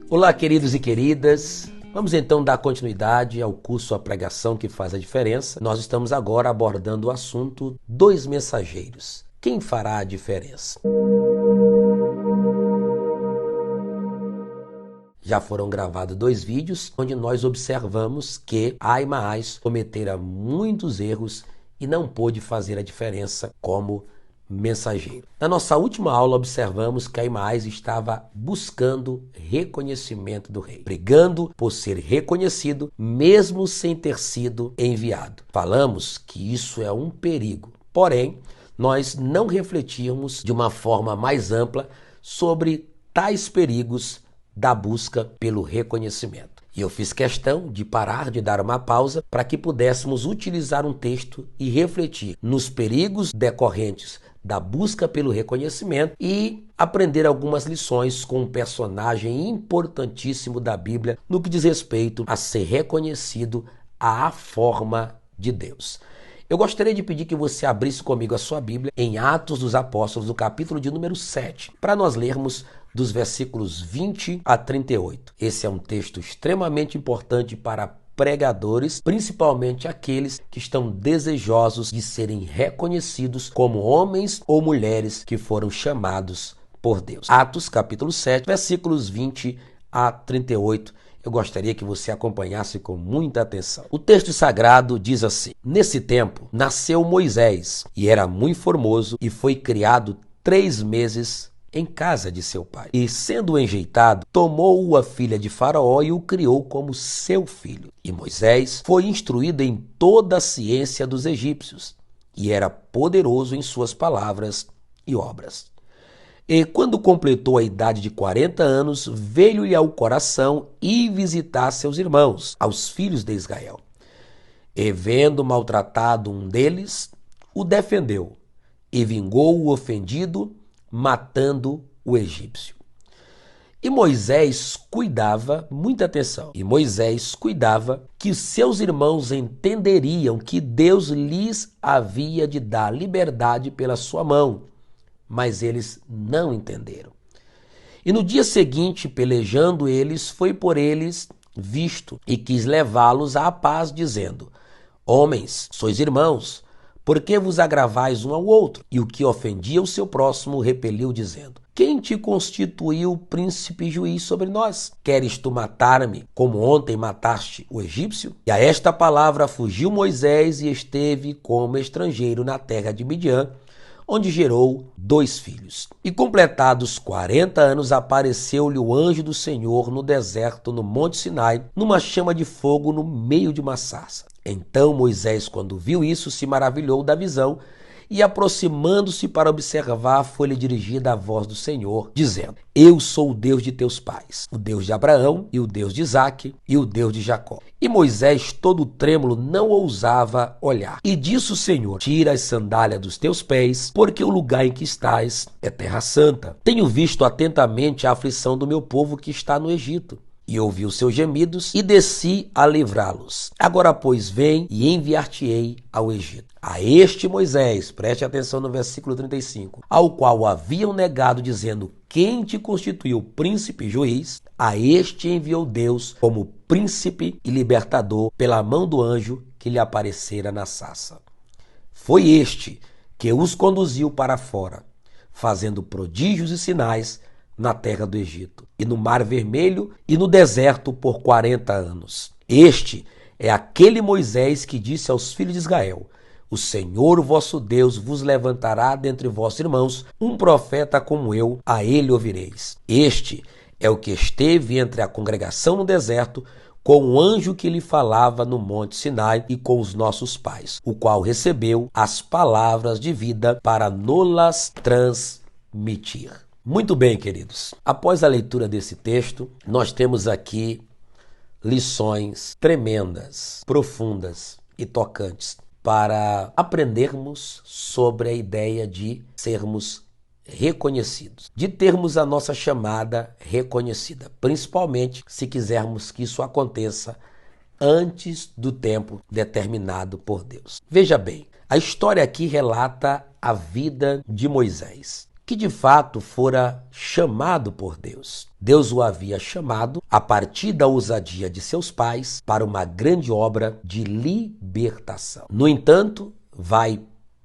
Olá, queridos e queridas. Vamos então dar continuidade ao curso A Pregação que Faz a Diferença. Nós estamos agora abordando o assunto dois mensageiros. Quem fará a diferença? Já foram gravados 2 vídeos onde nós observamos que Aimaas cometera muitos erros e não pôde fazer a diferença como mensageiro. Na nossa última aula observamos que Aimaas estava buscando reconhecimento do rei, brigando por ser reconhecido mesmo sem ter sido enviado. Falamos que isso é um perigo, porém nós não refletíamos de uma forma mais ampla sobre tais perigos da busca pelo reconhecimento. E eu fiz questão de parar, de dar uma pausa, para que pudéssemos utilizar um texto e refletir nos perigos decorrentes da busca pelo reconhecimento e aprender algumas lições com um personagem importantíssimo da Bíblia no que diz respeito a ser reconhecido à forma de Deus. Eu gostaria de pedir que você abrisse comigo a sua Bíblia em Atos dos Apóstolos, no capítulo de número 7, para nós lermos dos versículos 20 a 38. Esse é um texto extremamente importante para pregadores, principalmente aqueles que estão desejosos de serem reconhecidos como homens ou mulheres que foram chamados por Deus. Atos, capítulo 7, versículos 20 a 38. Eu gostaria que você acompanhasse com muita atenção. O texto sagrado diz assim: Nesse tempo nasceu Moisés, e era muito formoso, e foi criado 3 meses em casa de seu pai. E, sendo enjeitado, tomou a filha de Faraó e o criou como seu filho. E Moisés foi instruído em toda a ciência dos egípcios, e era poderoso em suas palavras e obras. E quando completou a idade de 40 anos, veio-lhe ao coração ir visitar seus irmãos, aos filhos de Israel. E vendo maltratado um deles, o defendeu, e vingou o ofendido, matando o egípcio. E Moisés cuidava, muita atenção, e Moisés cuidava que seus irmãos entenderiam que Deus lhes havia de dar liberdade pela sua mão, mas eles não entenderam. E no dia seguinte, pelejando eles, foi por eles visto e quis levá-los à paz, dizendo: Homens, sois irmãos, por que vos agravais um ao outro? E o que ofendia o seu próximo repeliu, dizendo: Quem te constituiu príncipe e juiz sobre nós? Queres tu matar-me, como ontem mataste o egípcio? E a esta palavra fugiu Moisés e esteve como estrangeiro na terra de Midian, onde gerou 2 filhos. E completados 40 anos, apareceu-lhe o anjo do Senhor no deserto, no monte Sinai, numa chama de fogo no meio de uma sarça. Então Moisés, quando viu isso, se maravilhou da visão, e aproximando-se para observar, foi-lhe dirigida a voz do Senhor, dizendo: Eu sou o Deus de teus pais, o Deus de Abraão, e o Deus de Isaque, e o Deus de Jacó. E Moisés, todo trêmulo, não ousava olhar. E disse o Senhor: Tira as sandálias dos teus pés, porque o lugar em que estás é terra santa. Tenho visto atentamente a aflição do meu povo que está no Egito, e ouvi os seus gemidos, e desci a livrá-los. Agora, pois, vem e enviar-te-ei ao Egito. A este Moisés, preste atenção no versículo 35, ao qual o haviam negado, dizendo: Quem te constituiu príncipe e juiz? A este enviou Deus como príncipe e libertador pela mão do anjo que lhe aparecera na sarça. Foi este que os conduziu para fora, fazendo prodígios e sinais na terra do Egito, e no Mar Vermelho, e no deserto por 40 anos. Este é aquele Moisés que disse aos filhos de Israel: O Senhor, vosso Deus, vos levantará dentre vossos irmãos um profeta como eu, a ele ouvireis. Este é o que esteve entre a congregação no deserto, com o anjo que lhe falava no monte Sinai e com os nossos pais, o qual recebeu as palavras de vida para nos-las transmitir. Muito bem, queridos. Após a leitura desse texto, nós temos aqui lições tremendas, profundas e tocantes para aprendermos sobre a ideia de sermos reconhecidos, de termos a nossa chamada reconhecida, principalmente se quisermos que isso aconteça antes do tempo determinado por Deus. Veja bem, A história aqui relata a vida de Moisés, que de fato fora chamado por Deus. Deus o havia chamado, a partir da ousadia de seus pais, para uma grande obra de libertação. No entanto, vai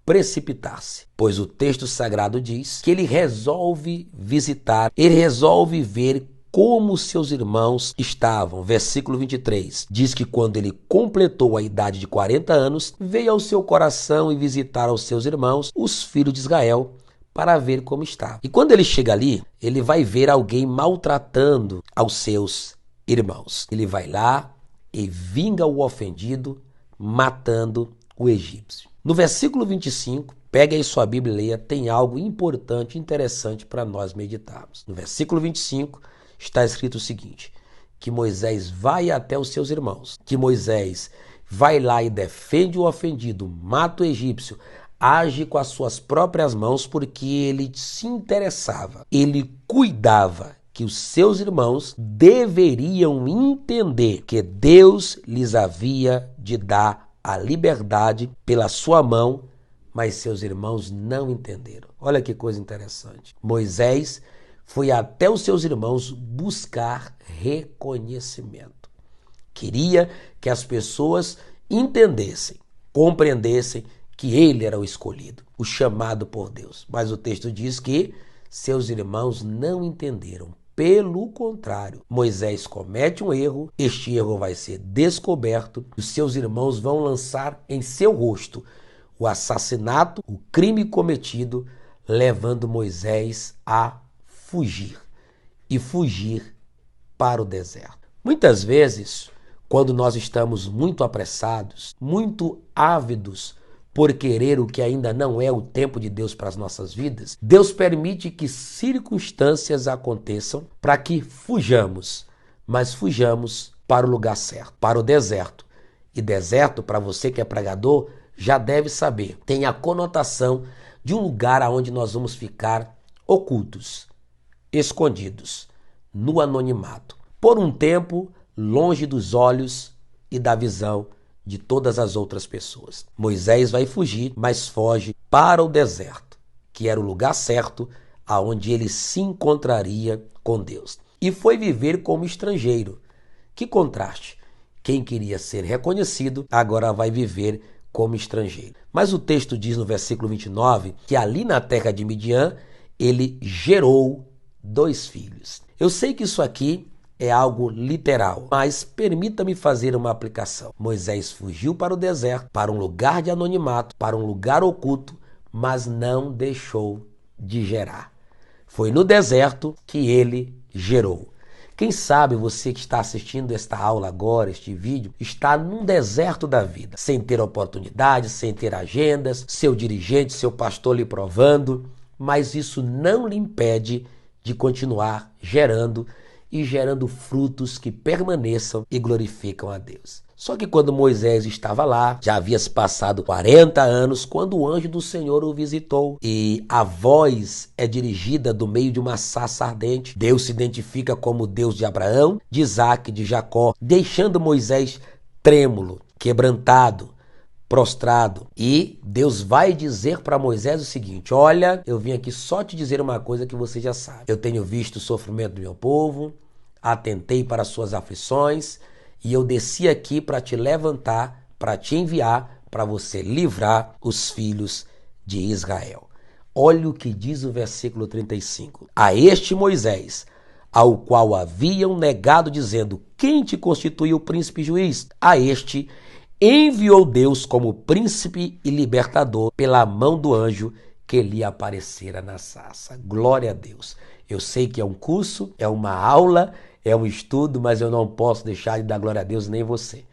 precipitar-se, pois o texto sagrado diz que ele resolve visitar, ele resolve ver como seus irmãos estavam. Versículo 23 diz que quando ele completou a idade de 40 anos, veio ao seu coração e visitar aos seus irmãos, os filhos de Israel, para ver como estava. E quando ele chega ali, ele vai ver alguém maltratando aos seus irmãos. Ele vai lá e vinga o ofendido, matando o egípcio. No versículo 25, pega aí sua Bíblia e leia, tem algo importante, interessante para nós meditarmos. No versículo 25 está escrito o seguinte, que Moisés vai até os seus irmãos, que Moisés vai lá e defende o ofendido, mata o egípcio, age com as suas próprias mãos porque ele se interessava, ele cuidava que os seus irmãos deveriam entender que Deus lhes havia de dar a liberdade pela sua mão, mas seus irmãos não entenderam. Olha que coisa interessante. Moisés foi até os seus irmãos buscar reconhecimento. Queria que as pessoas entendessem, compreendessem que ele era o escolhido, o chamado por Deus. Mas o texto diz que seus irmãos não entenderam. Pelo contrário, Moisés comete um erro, este erro vai ser descoberto, os seus irmãos vão lançar em seu rosto o assassinato, o crime cometido, levando Moisés a fugir e fugir para o deserto. Muitas vezes, quando nós estamos muito apressados, muito ávidos por querer o que ainda não é o tempo de Deus para as nossas vidas, Deus permite que circunstâncias aconteçam para que fujamos, mas fujamos para o lugar certo, para o deserto. E deserto, para você que é pregador, já deve saber, tem a conotação de um lugar onde nós vamos ficar ocultos, escondidos, no anonimato, por um tempo longe dos olhos e da visão de todas as outras pessoas. Moisés vai fugir, mas foge para o deserto, que era o lugar certo aonde ele se encontraria com Deus. E foi viver como estrangeiro. Que contraste! Quem queria ser reconhecido, agora vai viver como estrangeiro. Mas o texto diz no versículo 29 que ali na terra de Midian, ele gerou 2 filhos. Eu sei que isso aqui é algo literal, mas permita-me fazer uma aplicação. Moisés fugiu para o deserto, para um lugar de anonimato, para um lugar oculto, mas não deixou de gerar. Foi no deserto que ele gerou. Quem sabe você que está assistindo esta aula agora, este vídeo, está num deserto da vida, sem ter oportunidade, sem ter agendas, seu dirigente, seu pastor lhe provando, mas isso não lhe impede de continuar gerando e gerando frutos que permaneçam e glorificam a Deus. Só que quando Moisés estava lá, já havia se passado 40 anos, quando o anjo do Senhor o visitou e a voz é dirigida do meio de uma sarça ardente. Deus se identifica como o Deus de Abraão, de Isaac, de Jacó, deixando Moisés trêmulo, quebrantado, prostrado. E Deus vai dizer para Moisés o seguinte: olha, eu vim aqui só te dizer uma coisa que você já sabe. Eu tenho visto o sofrimento do meu povo, atentei para as suas aflições e eu desci aqui para te levantar, para te enviar, para você livrar os filhos de Israel. Olha o que diz o versículo 35. A este Moisés, ao qual haviam negado, dizendo: quem te constituiu príncipe e juiz? A este enviou Deus como príncipe e libertador pela mão do anjo que lhe aparecera na sarça. Glória a Deus. Eu sei que é um curso, é uma aula, é um estudo, mas eu não posso deixar de dar glória a Deus nem você.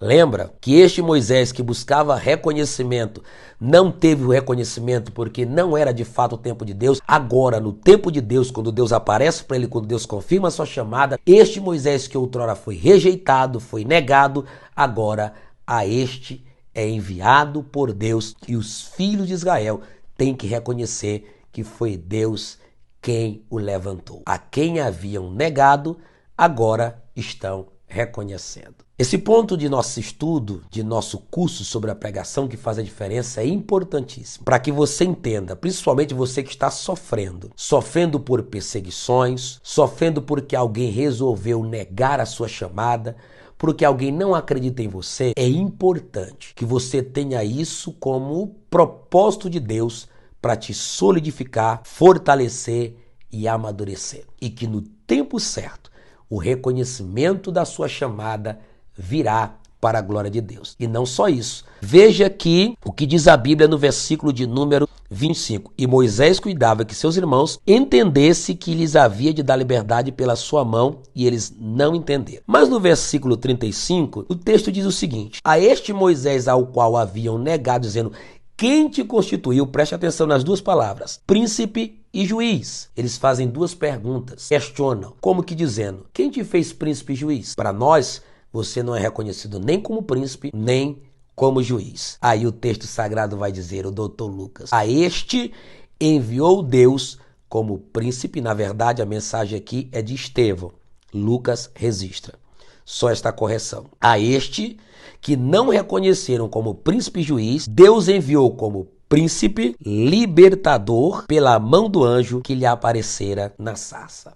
Lembra que este Moisés que buscava reconhecimento não teve o reconhecimento porque não era de fato o tempo de Deus. Agora, no tempo de Deus, quando Deus aparece para ele, quando Deus confirma a sua chamada, este Moisés que outrora foi rejeitado, foi negado, agora a este é enviado por Deus e os filhos de Israel têm que reconhecer que foi Deus quem o levantou. A quem haviam negado, agora estão reconhecendo. Esse ponto de nosso estudo, de nosso curso sobre a pregação que faz a diferença é importantíssimo para que você entenda, principalmente você que está sofrendo por perseguições, sofrendo porque alguém resolveu negar a sua chamada, porque alguém não acredita em você. É importante que você tenha isso como propósito de Deus para te solidificar, fortalecer e amadurecer. E que no tempo certo, o reconhecimento da sua chamada virá para a glória de Deus. E não só isso. Veja aqui o que diz a Bíblia no versículo de número 25. E Moisés cuidava que seus irmãos entendessem que lhes havia de dar liberdade pela sua mão, e eles não entenderam. Mas no versículo 35, o texto diz o seguinte: a este Moisés ao qual haviam negado, dizendo: quem te constituiu? Preste atenção nas duas palavras, príncipe e juiz. Eles fazem duas perguntas, questionam, como que dizendo: quem te fez príncipe e juiz? Para nós, você não é reconhecido nem como príncipe, nem como juiz. Aí o texto sagrado vai dizer, o doutor Lucas: a este enviou Deus como príncipe. Na verdade, a mensagem aqui é de Estevão. Lucas registra só esta correção. A este que não reconheceram como príncipe e juiz, Deus enviou como príncipe libertador pela mão do anjo que lhe aparecera na sarça.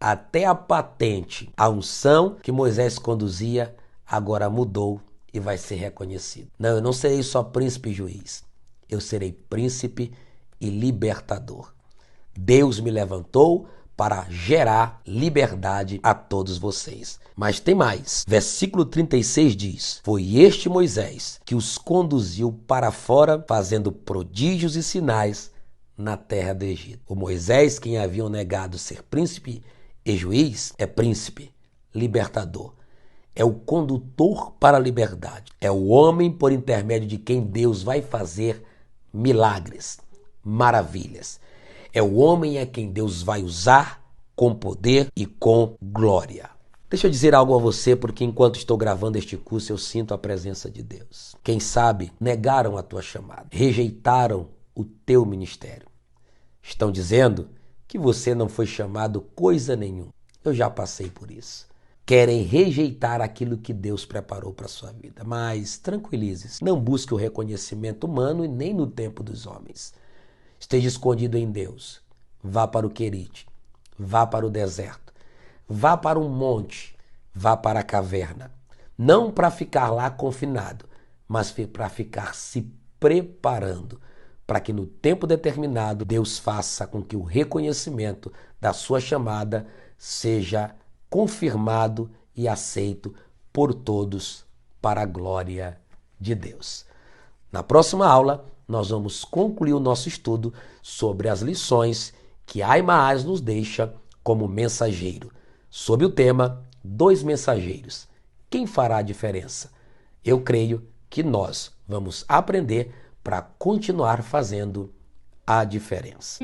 Até a patente, a unção que Moisés conduzia, agora mudou e vai ser reconhecido. Não, eu não serei só príncipe e juiz, eu serei príncipe e libertador. Deus me levantou para gerar liberdade a todos vocês. Mas tem mais. Versículo 36 diz: foi este Moisés que os conduziu para fora, fazendo prodígios e sinais na terra do Egito. O Moisés, quem haviam negado ser príncipe e juiz, é príncipe, libertador. É o condutor para a liberdade. É o homem por intermédio de quem Deus vai fazer milagres, maravilhas. É o homem a quem Deus vai usar com poder e com glória. Deixa eu dizer algo a você, porque enquanto estou gravando este curso, eu sinto a presença de Deus. Quem sabe negaram a tua chamada, rejeitaram o teu ministério. Estão dizendo que você não foi chamado coisa nenhuma. Eu já passei por isso. Querem rejeitar aquilo que Deus preparou para a sua vida. Mas tranquilize-se, não busque o reconhecimento humano e nem no tempo dos homens. Esteja escondido em Deus. Vá para o Querite, vá para o deserto, vá para um monte, vá para a caverna. Não para ficar lá confinado, mas para ficar se preparando, para que no tempo determinado Deus faça com que o reconhecimento da sua chamada seja confirmado e aceito por todos para a glória de Deus. Na próxima aula, nós vamos concluir o nosso estudo sobre as lições que Aimaas nos deixa como mensageiro, sob o tema 2 mensageiros. Quem fará a diferença? Eu creio que nós vamos aprender para continuar fazendo a diferença.